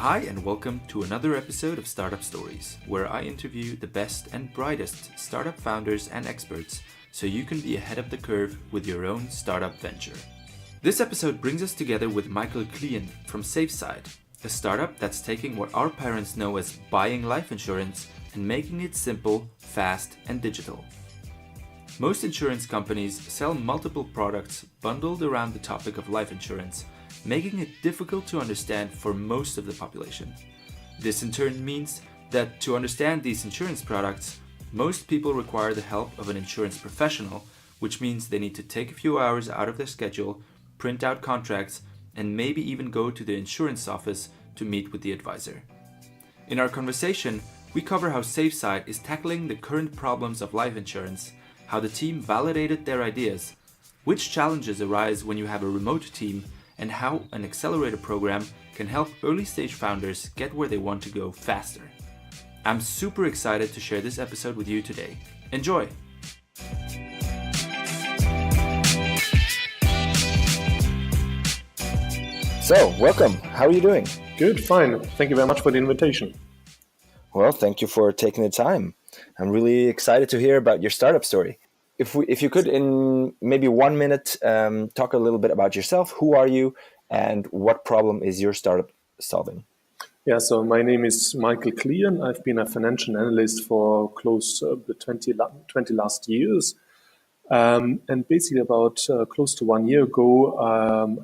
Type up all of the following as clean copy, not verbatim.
Hi and welcome to another episode of Startup Stories, where I interview the best and brightest startup founders and experts so you can be ahead of the curve with your own startup venture. This episode brings us together with Michael Klien from Safeside, a startup that's taking what our parents know as buying life insurance and making it simple, fast, and digital. Most insurance companies sell multiple products bundled around the topic of life insurance, making it difficult to understand for most of the population. This in turn means that to understand these insurance products, most people require the help of an insurance professional, which means they need to take a few hours out of their schedule, print out contracts, and maybe even go to the insurance office to meet with the advisor. In our conversation, we cover how Safeside is tackling the current problems of life insurance, how the team validated their ideas, which challenges arise when you have a remote team, and how an accelerator program can help early-stage founders get where they want to go faster. I'm super excited to share this episode with you today. Enjoy! So, welcome. How are you doing? Good, fine. Thank you very much for the invitation. Well, thank you for taking the time. I'm really excited to hear about your startup story. If you could, in maybe 1 minute, talk a little bit about yourself. Who are you, and what problem is your startup solving? Yeah, so my name is Michael Klien. I've been a financial analyst for close to 20 last years. And basically about close to 1 year ago,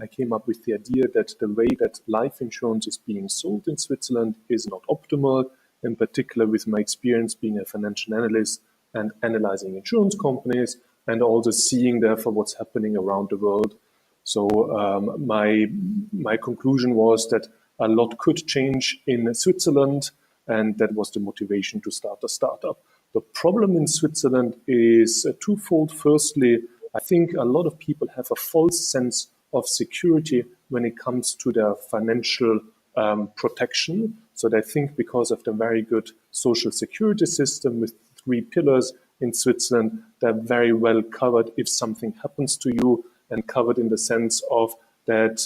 I came up with the idea that the way that life insurance is being sold in Switzerland is not optimal, in particular with my experience being a financial analyst and analyzing insurance companies and also seeing therefore what's happening around the world. So my conclusion was that a lot could change in Switzerland, and that was the motivation to start a startup. The problem in Switzerland is twofold. Firstly, I think a lot of people have a false sense of security when it comes to their financial protection. So they think because of the very good social security system with 3 pillars in Switzerland, they're very well covered if something happens to you, and covered in the sense of that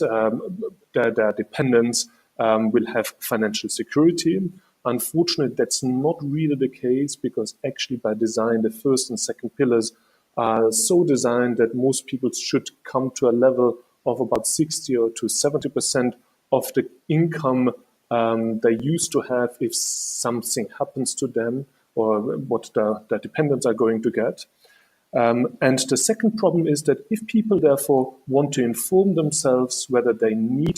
their dependents will have financial security. Unfortunately, that's not really the case, because actually by design, the first and second pillars are so designed that most people should come to a level of about 60 or to 70% of the income they used to have if something happens to them, or what the dependents are going to get. And the second problem is that if people therefore want to inform themselves whether they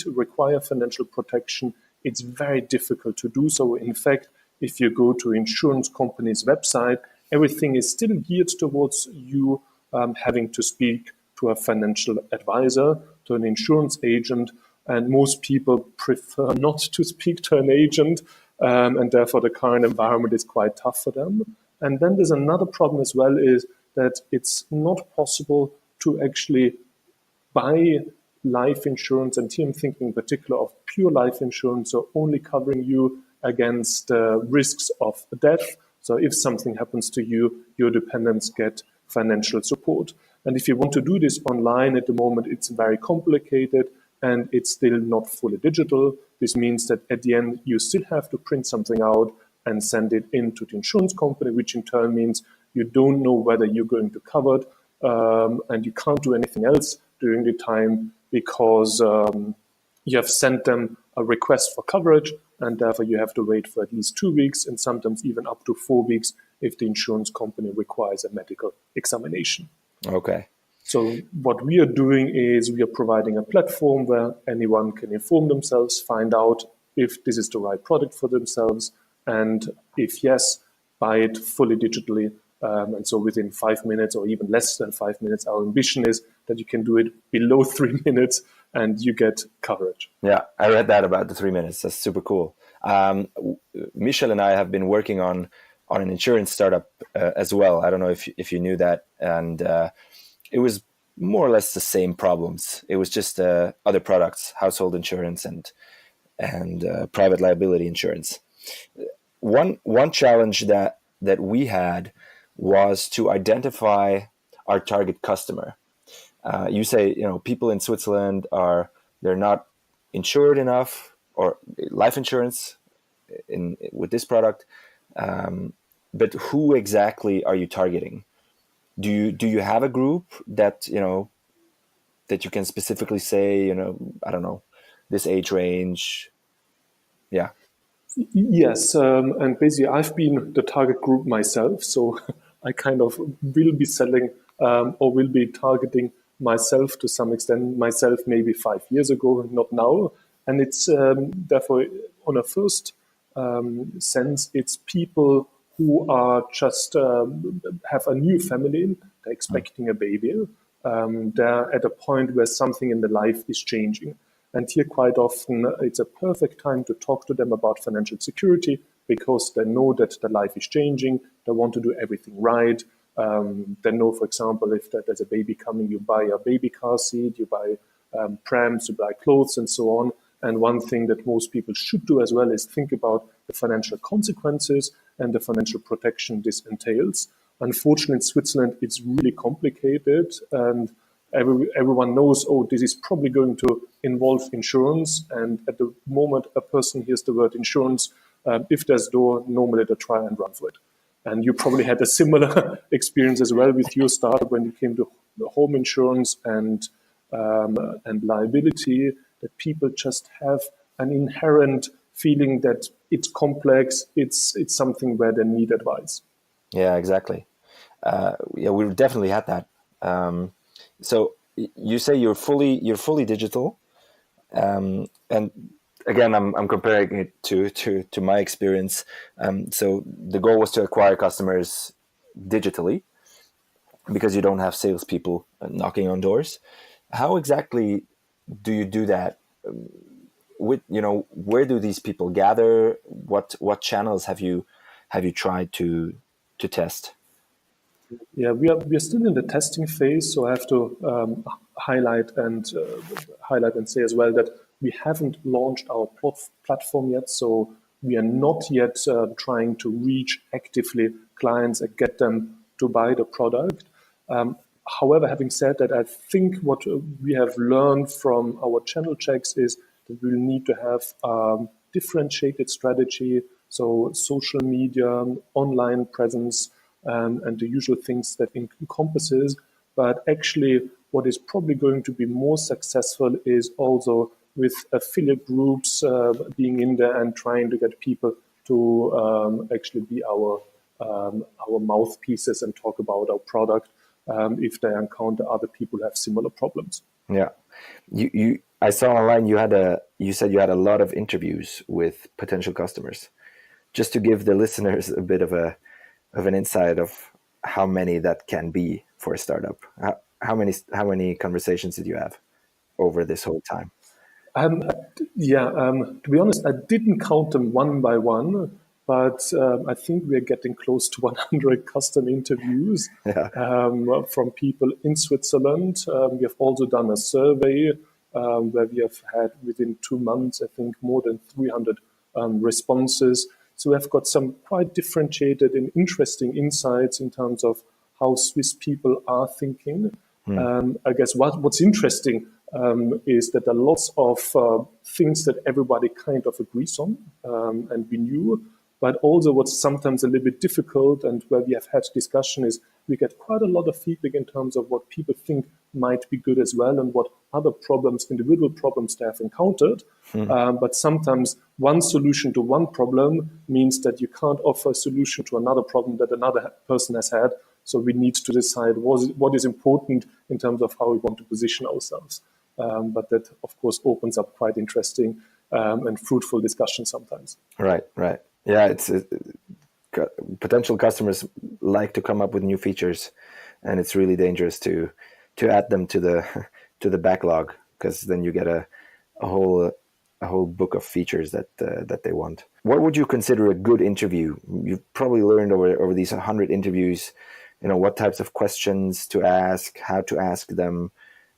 require financial protection, it's very difficult to do so. In fact, if you go to insurance company's website, everything is still geared towards you having to speak to a financial advisor, to an insurance agent, and most people prefer not to speak to an agent, and therefore the current environment is quite tough for them. And then there's another problem as well, is that it's not possible to actually buy life insurance, and here I'm thinking in particular of pure life insurance, so only covering you against risks of death. So if something happens to you, your dependents get financial support. And if you want to do this online at the moment, it's very complicated, and it's still not fully digital. This means that at the end, you still have to print something out and send it into the insurance company, which in turn means you don't know whether you're going to cover it, and you can't do anything else during the time, because you have sent them a request for coverage, and therefore you have to wait for at least 2 weeks, and sometimes even up to 4 weeks if the insurance company requires a medical examination. Okay. So what we are doing is we are providing a platform where anyone can inform themselves, find out if this is the right product for themselves, and if yes, buy it fully digitally. And so within 5 minutes or even less than 5 minutes, our ambition is that you can do it below 3 minutes and you get coverage. Yeah, I read that about the 3 minutes. That's super cool. Michel and I have been working on an insurance startup as well. I don't know if you knew that. And it was more or less the same problems. It was just other products, household insurance and private liability insurance. One challenge that we had was to identify our target customer. You say, people in Switzerland they're not insured enough, or life insurance with this product. But who exactly are you targeting? Do you have a group that that you can specifically say, I don't know, this age range? Yeah. Yes, and basically I've been the target group myself, so I kind of will be selling or will be targeting myself to some extent, myself maybe 5 years ago, not now. And it's therefore, on a first sense, it's people who are just have a new family, they're expecting a baby, they're at a point where something in their life is changing. And here, quite often, it's a perfect time to talk to them about financial security because they know that their life is changing. They want to do everything right. They know, for example, if there's a baby coming, you buy a baby car seat, you buy prams, you buy clothes, and so on. And one thing that most people should do as well is think about the financial consequences and the financial protection this entails. Unfortunately, in Switzerland, it's really complicated, and everyone knows, oh, this is probably going to involve insurance. And at the moment a person hears the word insurance, if there's door, normally they try and run for it. And you probably had a similar experience as well with your startup when you came to home insurance and liability, that people just have an inherent feeling that it's complex, it's something where they need advice. Yeah, exactly. Yeah, we've definitely had that. So you say you're fully digital, and again, I'm comparing it to my experience. So the goal was to acquire customers digitally because you don't have salespeople knocking on doors. How exactly do you do that? With where do these people gather? What channels have you tried to test? Yeah, we are still in the testing phase, so I have to highlight and say as well that we haven't launched our platform yet. So we are not yet trying to reach actively clients and get them to buy the product. However, having said that, I think what we have learned from our channel checks is that we'll need to have differentiated strategy, so social media, online presence, and the usual things that encompasses. But actually, what is probably going to be more successful is also with affiliate groups being in there and trying to get people to actually be our mouthpieces and talk about our product if they encounter other people who have similar problems. Yeah, I saw online you said you had a lot of interviews with potential customers. Just to give the listeners a bit of an insight of how many that can be for a startup. How many conversations did you have over this whole time? To be honest, I didn't count them one by one, but I think we're getting close to 100 custom interviews from people in Switzerland. We have also done a survey where we have had within 2 months, I think, more than 300 responses. So we've got some quite differentiated and interesting insights in terms of how Swiss people are thinking. I guess what's interesting is that there are lots of things that everybody kind of agrees on, and we knew. But also what's sometimes a little bit difficult and where we have had discussion is we get quite a lot of feedback in terms of what people think might be good as well and what other problems, individual problems they have encountered. But sometimes one solution to one problem means that you can't offer a solution to another problem that another person has had. So we need to decide what is important in terms of how we want to position ourselves. But that, of course, opens up quite interesting and fruitful discussion sometimes. Right. Yeah, it's potential customers like to come up with new features, and it's really dangerous to add them to the backlog, because then you get a whole book of features that they want. What would you consider a good interview? You've probably learned over these 100 interviews, what types of questions to ask, how to ask them.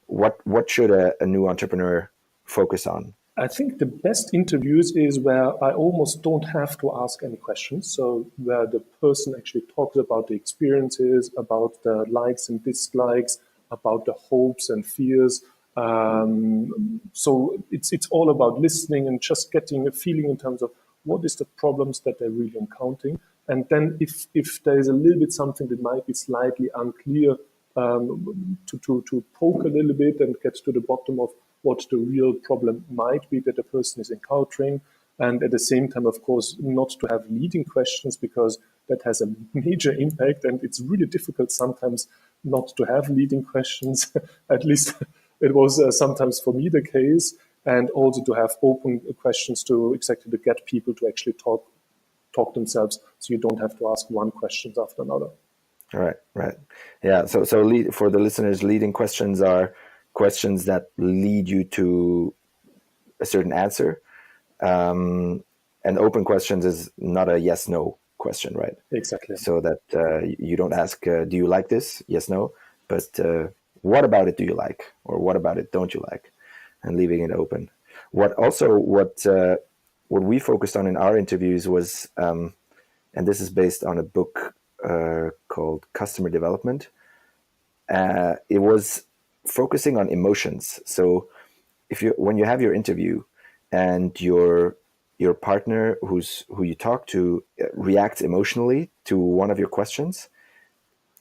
What should a new entrepreneur focus on? I think the best interviews is where I almost don't have to ask any questions. So where the person actually talks about the experiences, about the likes and dislikes, about the hopes and fears, So it's all about listening and just getting a feeling in terms of what is the problems that they're really encountering. And then if there is a little bit something that might be slightly unclear, to poke a little bit and get to the bottom of what the real problem might be that the person is encountering. And at the same time, of course, not to have leading questions, because that has a major impact. And it's really difficult sometimes not to have leading questions. At least it was sometimes for me the case. And also to have open questions to exactly to get people to actually talk themselves, so you don't have to ask one question after another. Right. Yeah. So for the listeners, leading questions are questions that lead you to a certain answer. And open questions is not a yes/no question, right? Exactly. So that you don't ask, do you like this? Yes, no. But what about it do you like? Or what about it don't you like? And leaving it open. What we focused on in our interviews was, and this is based on a book called Customer Development. It was focusing on emotions. So when you have your interview and your partner who you talk to reacts emotionally to one of your questions,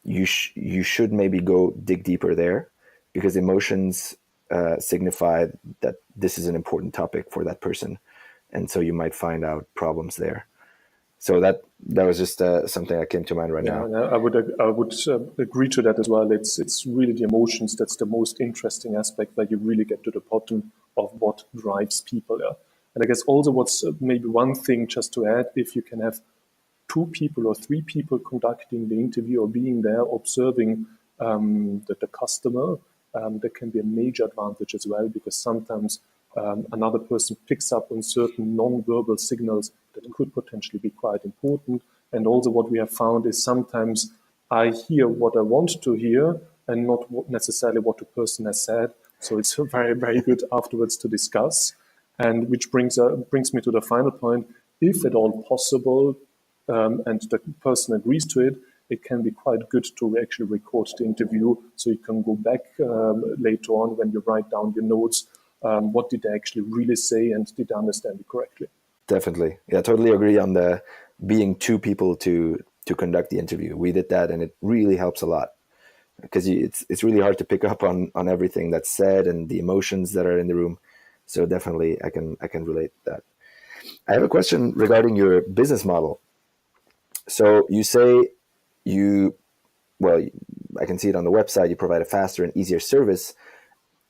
you should maybe go dig deeper there, because emotions signify that this is an important topic for that person, and so you might find out problems there. So that was just something that came to mind right now. And I would agree to that as well. It's really the emotions that's the most interesting aspect, where you really get to the bottom of what drives people. Yeah? And I guess also what's maybe one thing just to add, if you can have 2 people or 3 people conducting the interview or being there observing the customer, that can be a major advantage as well, because sometimes another person picks up on certain non-verbal signals that could potentially be quite important. And also what we have found is sometimes I hear what I want to hear and not necessarily what the person has said. So it's very, very good afterwards to discuss. And which brings me to the final point. If at all possible, and the person agrees to it, it can be quite good to actually record the interview, so you can go back later on when you write down your notes. What did they actually really say, and did they understand it correctly? Definitely. Yeah, totally agree on the being 2 people to conduct the interview. We did that, and it really helps a lot, because it's really hard to pick up on everything that's said and the emotions that are in the room. So definitely I can relate to that. I have a question regarding your business model. So you say I can see it on the website, you provide a faster and easier service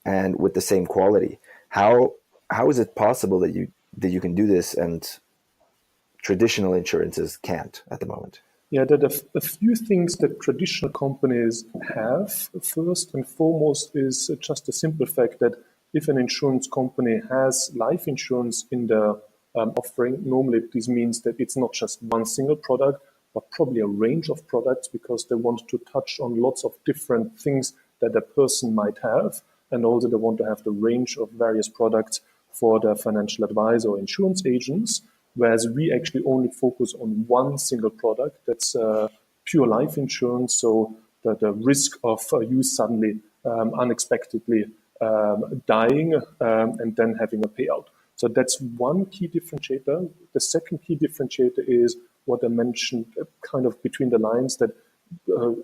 and with the same quality. How is it possible that you can do this and traditional insurances can't at the moment? Yeah, there are a few things that traditional companies have. First and foremost is just the simple fact that if an insurance company has life insurance in their offering, normally this means that it's not just one single product, but probably a range of products, because they want to touch on lots of different things that a person might have. And also they want to have the range of various products for their financial advisor or insurance agents. Whereas we actually only focus on one single product, that's pure life insurance. So the risk of you suddenly unexpectedly dying and then having a payout. So that's one key differentiator. The second key differentiator is what I mentioned kind of between the lines, that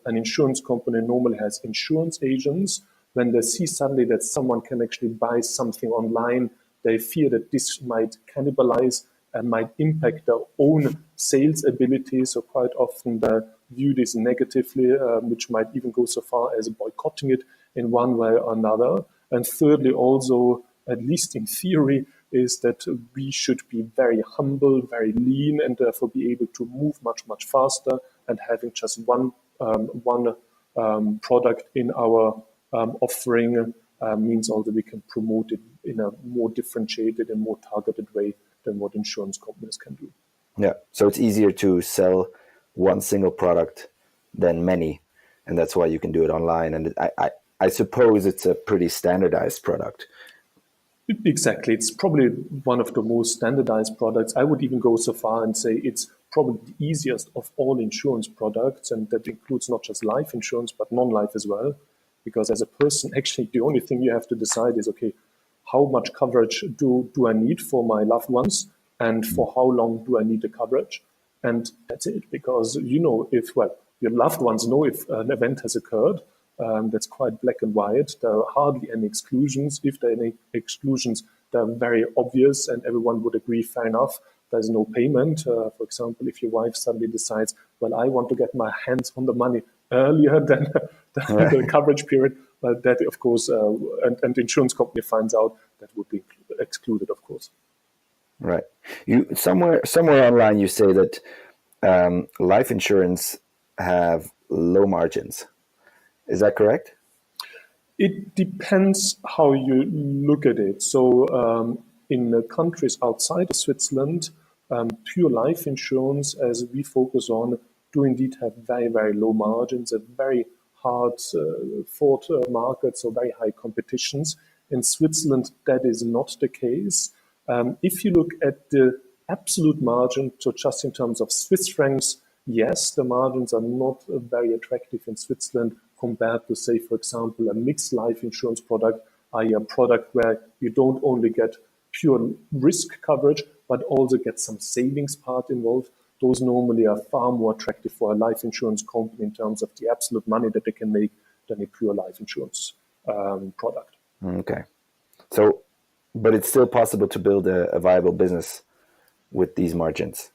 an insurance company normally has insurance agents. When they see suddenly that someone can actually buy something online, they fear that this might cannibalize and might impact their own sales abilities. So quite often they view this negatively, which might even go so far as boycotting it in one way or another. And thirdly, also, at least in theory, is that we should be very humble, very lean, and therefore be able to move much, much faster. And having just one product in our offering means also we can promote it in a more differentiated and more targeted way than what insurance companies can do. Yeah, so it's easier to sell one single product than many, and that's why you can do it online. And I suppose it's a pretty standardized product. Exactly. It's probably one of the most standardized products. I would even go so far and say it's probably the easiest of all insurance products, and that includes not just life insurance, but non-life as well. because as a person, actually, the only thing you have to decide is, okay, how much coverage do I need for my loved ones, and for how long do I need the coverage? And that's it, because if your loved ones know if an event has occurred, that's quite black and white. There are hardly any exclusions. If there are any exclusions, they're very obvious, and everyone would agree, fair enough. There's no payment. For example, if your wife suddenly decides, well, I want to get my hands on the money earlier than the coverage period, well, that, of course, and the insurance company finds out, that would be excluded, of course. Right. You somewhere online you say that life insurance have low margins. Is that correct? It depends how you look at it. So in the countries outside of Switzerland, pure life insurance, as we focus on, do indeed have very, very low margins and very hard fought markets, or very high competitions. In Switzerland, that is not the case. If you look at the absolute margin, so just in terms of Swiss francs, yes, the margins are not very attractive in Switzerland compared to, say, for example, a mixed life insurance product, i.e. a product where you don't only get pure risk coverage, but also get some savings part involved. Those normally are far more attractive for a life insurance company in terms of the absolute money that they can make than a pure life insurance product. Okay. So, but it's still possible to build a viable business with these margins.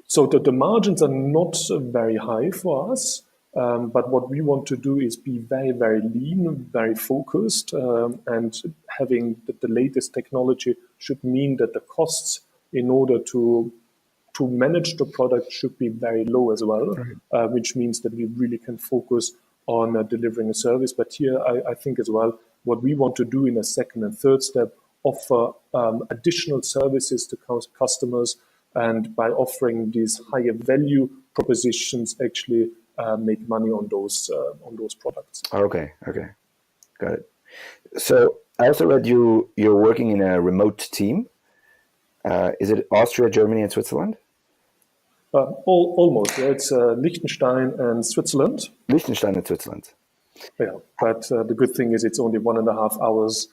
So the margins are not very high for us, but what we want to do is be very, very lean, very focused, and having the latest technology should mean that the costs in order to manage the product should be very low as well, which means that we really can focus on delivering a service. But here, I think as well, what we want to do in a second and third step, offer additional services to customers, and by offering these higher value propositions, actually make money on those products. Okay, got it. So I also read you're working in a remote team. Is it Austria, Germany, and Switzerland? Almost. Yeah. It's Liechtenstein and Switzerland. Liechtenstein and Switzerland. Yeah, but the good thing is it's only 1.5 hours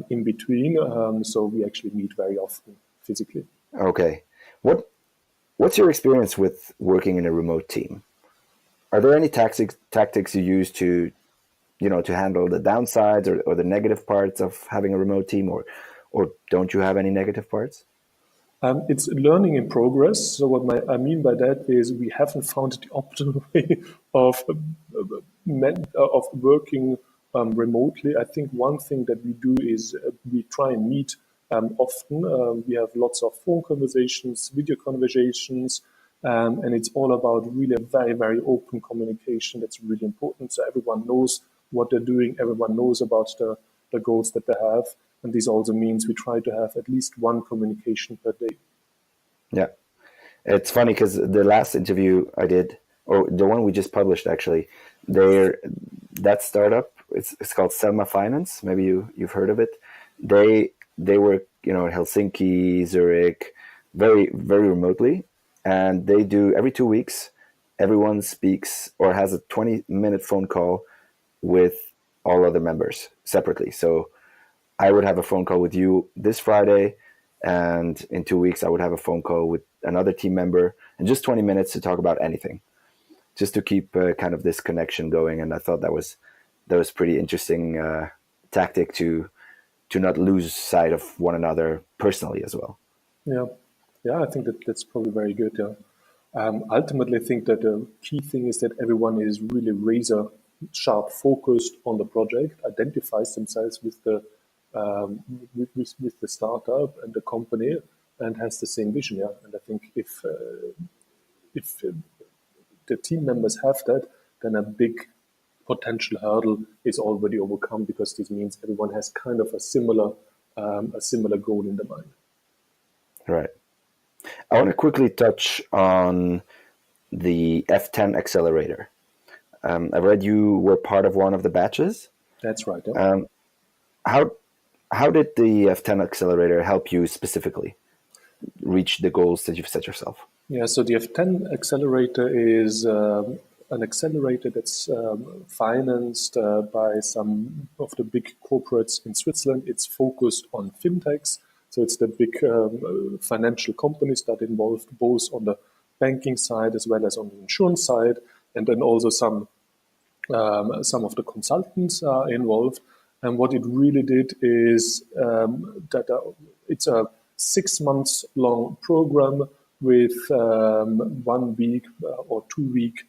in between, so we actually meet very often physically. Okay. What's your experience with working in a remote team? Are there any tactics you use to handle the downsides or the negative parts of having a remote team, or don't you have any negative parts? It's learning in progress. So what I mean by that is we haven't found the optimal way of working remotely. I think one thing that we do is we try and meet often. We have lots of phone conversations, video conversations, and it's all about really a very, very open communication. That's really important. So everyone knows what they're doing. Everyone knows about the goals that they have. And this also means we try to have at least one communication per day. Yeah. It's funny because the last interview I did, or the one we just published actually, that startup, it's called Selma Finance. Maybe you've heard of it. They work, in Helsinki, Zurich, very, very remotely. And they do every 2 weeks, everyone speaks or has a 20-minute phone call with all other members separately. So I would have a phone call with you this Friday, and in 2 weeks I would have a phone call with another team member, and just 20 minutes to talk about anything, just to keep kind of this connection going. And I thought that was pretty interesting tactic to not lose sight of one another personally as well. Yeah, I think that's probably very good. Yeah. Ultimately, I think that the key thing is that everyone is really razor sharp focused on the project, identifies themselves with the startup and the company, and has the same vision. Yeah, and I think if the team members have that, then a big potential hurdle is already overcome, because this means everyone has kind of a similar goal in the mind. Right. I want to quickly touch on the F10 Accelerator. I read you were part of one of the batches. That's right. Yeah. How did the F10 Accelerator help you specifically reach the goals that you've set yourself? Yeah, so the F10 Accelerator is an accelerator that's financed by some of the big corporates in Switzerland. It's focused on fintechs. So it's the big financial companies that involved both on the banking side as well as on the insurance side, and then also some of the consultants are involved. And what it really did is that it's a 6 months long program with 1 week or 2 week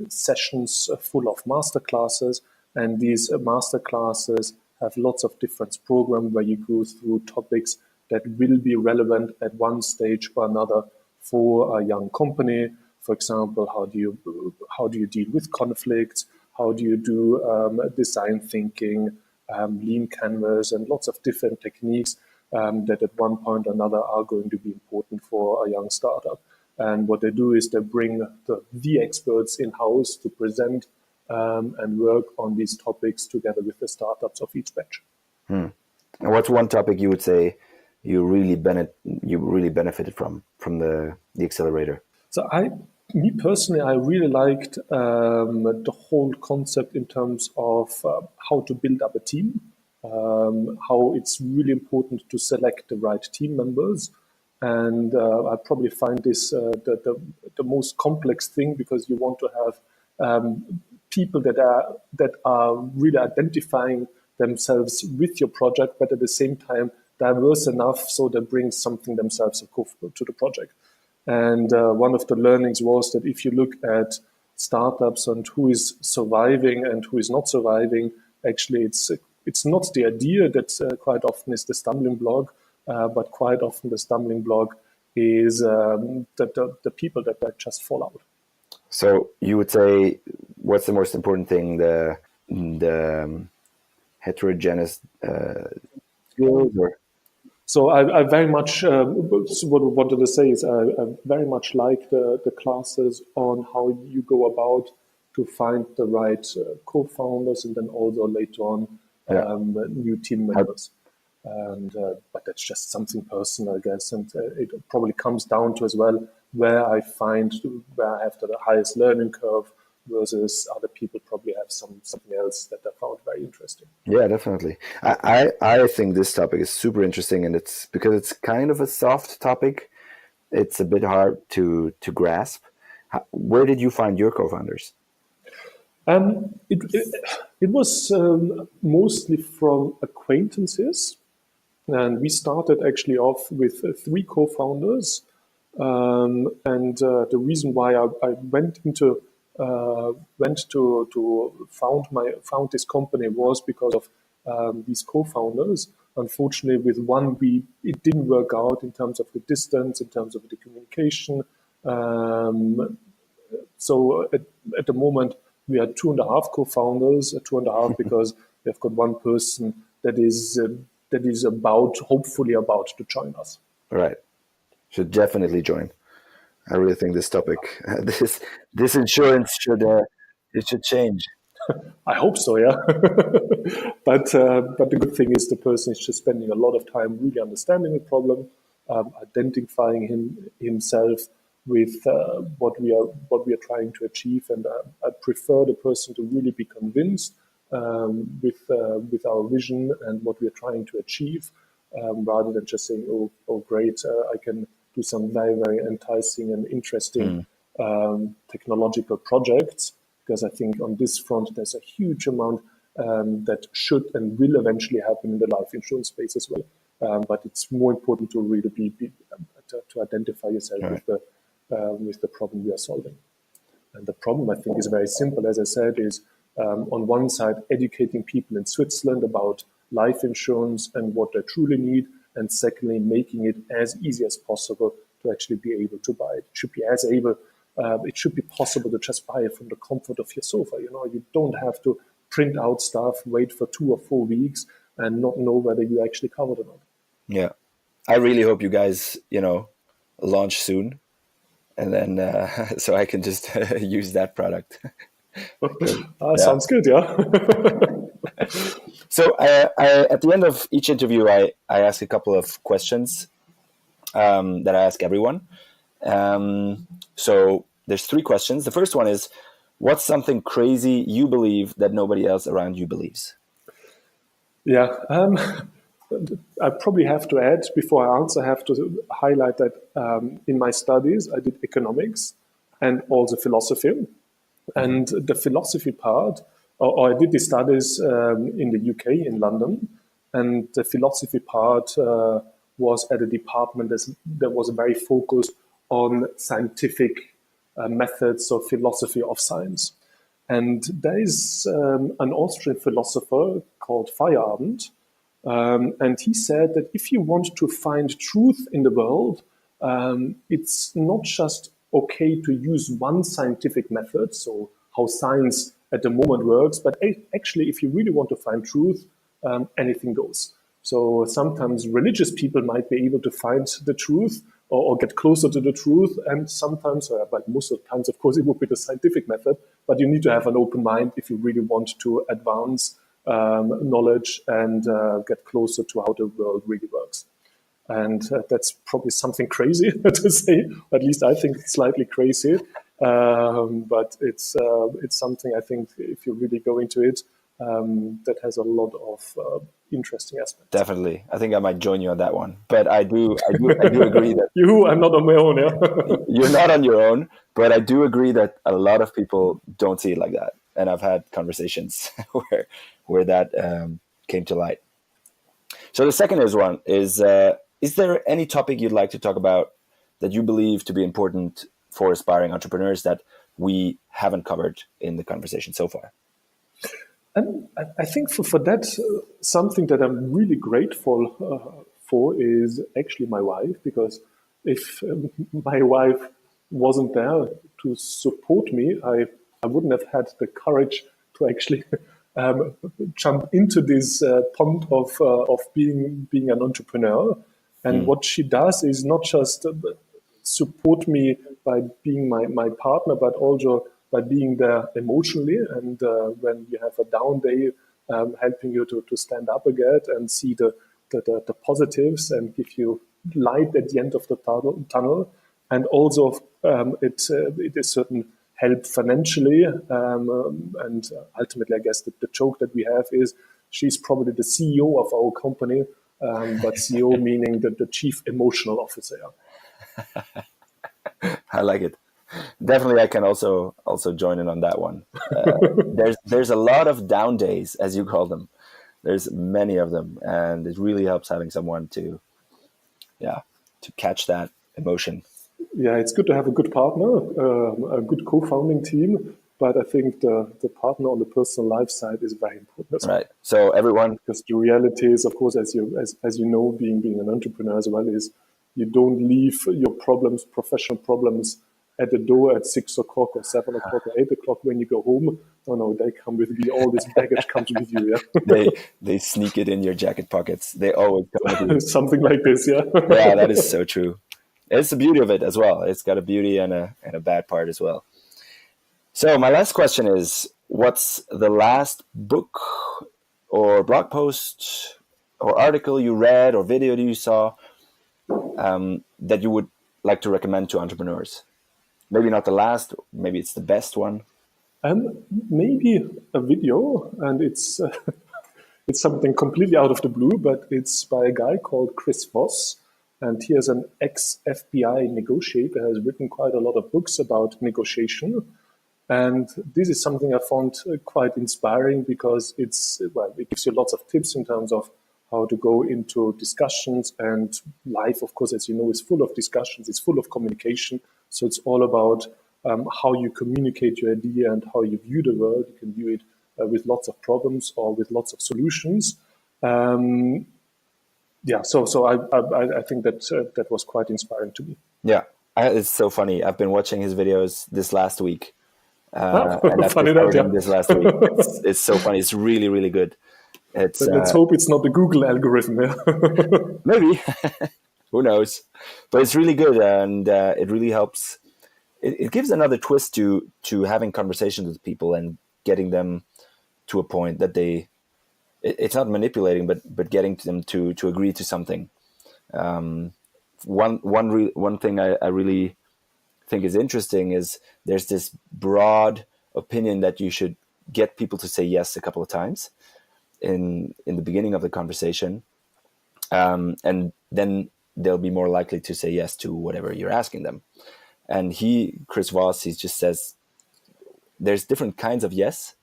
sessions full of master classes. And these master classes have lots of different programs where you go through topics that will be relevant at one stage or another for a young company. For example, how do you deal with conflicts? How do you do design thinking, lean canvas, and lots of different techniques that at one point or another are going to be important for a young startup. And what they do is they bring the experts in-house to present and work on these topics together with the startups of each batch. And what's one topic you would say you really benefited from the accelerator? So me personally, I really liked the whole concept in terms of how to build up a team, how it's really important to select the right team members. And I probably find this the most complex thing, because you want to have people that are really identifying themselves with your project, but at the same time diverse enough so they bring something themselves to the project. And one of the learnings was that if you look at startups and who is surviving and who is not surviving, actually it's not the idea that quite often is the stumbling block, but quite often the stumbling block is the people that just fall out. So you would say, what's the most important thing? The heterogeneous skills, or? So I very much, what I wanted to say is I very much like the classes on how you go about to find the right co-founders, and then also later on new team members. And but that's just something personal, I guess, and it probably comes down to as well where I have the highest learning curve versus other people probably have something else that I found very interesting. Yeah, definitely. I think this topic is super interesting, and it's because it's kind of a soft topic. It's a bit hard to grasp. Where did you find your co-founders? It was mostly from acquaintances, and we started actually off with 3 co-founders. And the reason why I went to found this company was because of these co-founders. Unfortunately, with one it didn't work out in terms of the distance, in terms of the communication. So at the moment we are 2.5 co-founders, 2.5 because we've got one person that is hopefully about to join us. Right. Should definitely join. I really think this topic, this insurance should change. I hope so, yeah. But the good thing is the person is just spending a lot of time really understanding the problem, identifying himself with what we are trying to achieve, and I prefer the person to really be convinced with our vision and what we are trying to achieve, rather than just saying, oh great, I can do some very, very enticing and interesting technological projects, because I think on this front there's a huge amount that should and will eventually happen in the life insurance space as well. But it's more important to really to identify yourself with the problem we are solving. And the problem, I think, is very simple. As I said, is on one side educating people in Switzerland about life insurance and what they truly need, and secondly making it as easy as possible to actually be able to buy it. It should be possible to just buy it from the comfort of your sofa. You don't have to print out stuff, wait for 2 or 4 weeks, and not know whether you actually covered or not. Yeah, I really hope you guys, launch soon, and then so I can just use that product. Sounds good, yeah. So at the end of each interview, I ask a couple of questions that I ask everyone. So there's 3 questions. The first one is, What's something crazy you believe that nobody else around you believes? Yeah, I probably have to add, before I answer, I have to highlight that in my studies, I did economics and also philosophy. And the philosophy part, or I did the studies in the UK, in London, and the philosophy part was at a department that was very focused on scientific methods or philosophy of science. And there is an Austrian philosopher called Feyerabend, and he said that if you want to find truth in the world, it's not just okay to use one scientific method, so how science at the moment works, but actually, if you really want to find truth, anything goes. So sometimes religious people might be able to find the truth or get closer to the truth, and sometimes, but most of the times, of course, it would be the scientific method, but you need to have an open mind if you really want to advance knowledge and get closer to how the world really works. And that's probably something crazy to say. At least I think it's slightly crazy, but it's something I think if you really go into it, that has a lot of interesting aspects. Definitely, I think I might join you on that one. But I do agree that I'm not on my own. Yeah, you're not on your own. But I do agree that a lot of people don't see it like that, and I've had conversations where that came to light. So the second one is there any topic you'd like to talk about that you believe to be important for aspiring entrepreneurs that we haven't covered in the conversation so far? and I think for that, something that I'm really grateful for is actually my wife, because if my wife wasn't there to support me, I wouldn't have had the courage to actually jump into this pond of being an entrepreneur. And what she does is not just support me by being my partner, but also by being there emotionally. And when you have a down day, helping you to stand up again and see the positives and give you light at the end of the tunnel. And also, it is certain help financially. And ultimately, I guess the joke that we have is she's probably the CEO of our company, but CEO meaning the chief emotional officer. I like it. Definitely, I can also join in on that one. There's a lot of down days, as you call them. There's many of them, and it really helps having someone to catch that emotion. Yeah, it's good to have a good partner, a good co-founding team, but I think the partner on the personal life side is very important. Right. So everyone, because the reality is, of course, as you know, being an entrepreneur as well, is you don't leave your problems, professional problems, at the door at 6 o'clock or 7 o'clock or 8 o'clock when you go home. No, they come with you. All this baggage comes with you. Yeah, they sneak it in your jacket pockets. They always come with you. Something like this. Yeah. Yeah, that is so true. It's the beauty of it as well. It's got a beauty and a bad part as well. So my last question is, what's the last book or blog post or article you read or video that you saw that you would like to recommend to entrepreneurs? Maybe not the last, maybe it's the best one. Maybe a video, and it's it's something completely out of the blue, but it's by a guy called Chris Voss, and he is an ex-FBI negotiator, has written quite a lot of books about negotiation. And this is something I found quite inspiring because it gives you lots of tips in terms of how to go into discussions. And life, of course, as you know, is full of discussions, it's full of communication. So it's all about how you communicate your idea and how you view the world. You can view it with lots of problems or with lots of solutions. So I think that was quite inspiring to me. Yeah, it's so funny. I've been watching his videos this last week. And I've funny discovered him this last week. It's so funny. It's really, really good. Let's hope it's not the Google algorithm. Yeah? Maybe. Who knows? But it's really good, and it really helps. It gives another twist to having conversations with people and getting them to a point that it's not manipulating, but getting them to agree to something. One thing I really think is interesting is there's this broad opinion that you should get people to say yes a couple of times in the beginning of the conversation, and then they'll be more likely to say yes to whatever you're asking them. And Chris Voss, he just says there's different kinds of yes.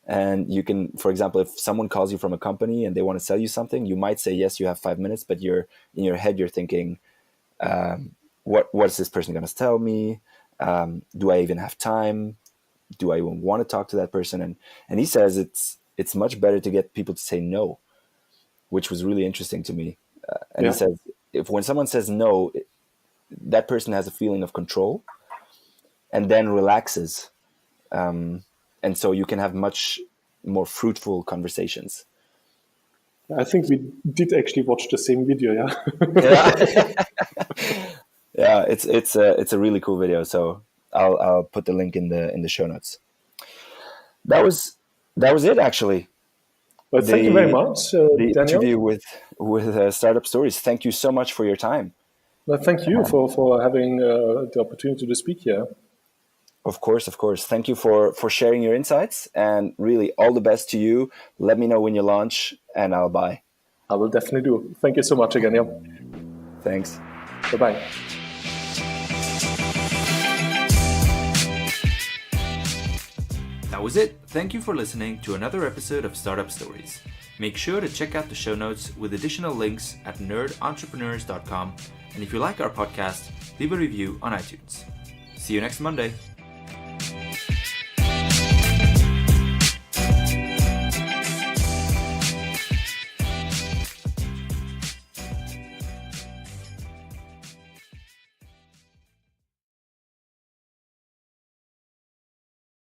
And you can, for example, if someone calls you from a company and they want to sell you something, you might say yes, you have 5 minutes, but in your head you're thinking, what is this person going to tell me? Do I even have time? Do I even want to talk to that person? And he says it's much better to get people to say no, which was really interesting to me. He says when someone says no, that person has a feeling of control and then relaxes. And so you can have much more fruitful conversations. I think we did actually watch the same video, yeah. Yeah, it's a really cool video. So I'll put the link in the show notes. That was it, actually. Well, thank you very much, the Daniel. interview with Startup Stories. Thank you so much for your time. Well, thank you for having the opportunity to speak here. Of course. Thank you for sharing your insights, and really all the best to you. Let me know when you launch and I'll buy. I will definitely do. Thank you so much again, yeah. Thanks. Bye-bye. That was it. Thank you for listening to another episode of Startup Stories. Make sure to check out the show notes with additional links at nerdentrepreneurs.com. And if you like our podcast, leave a review on iTunes. See you next Monday.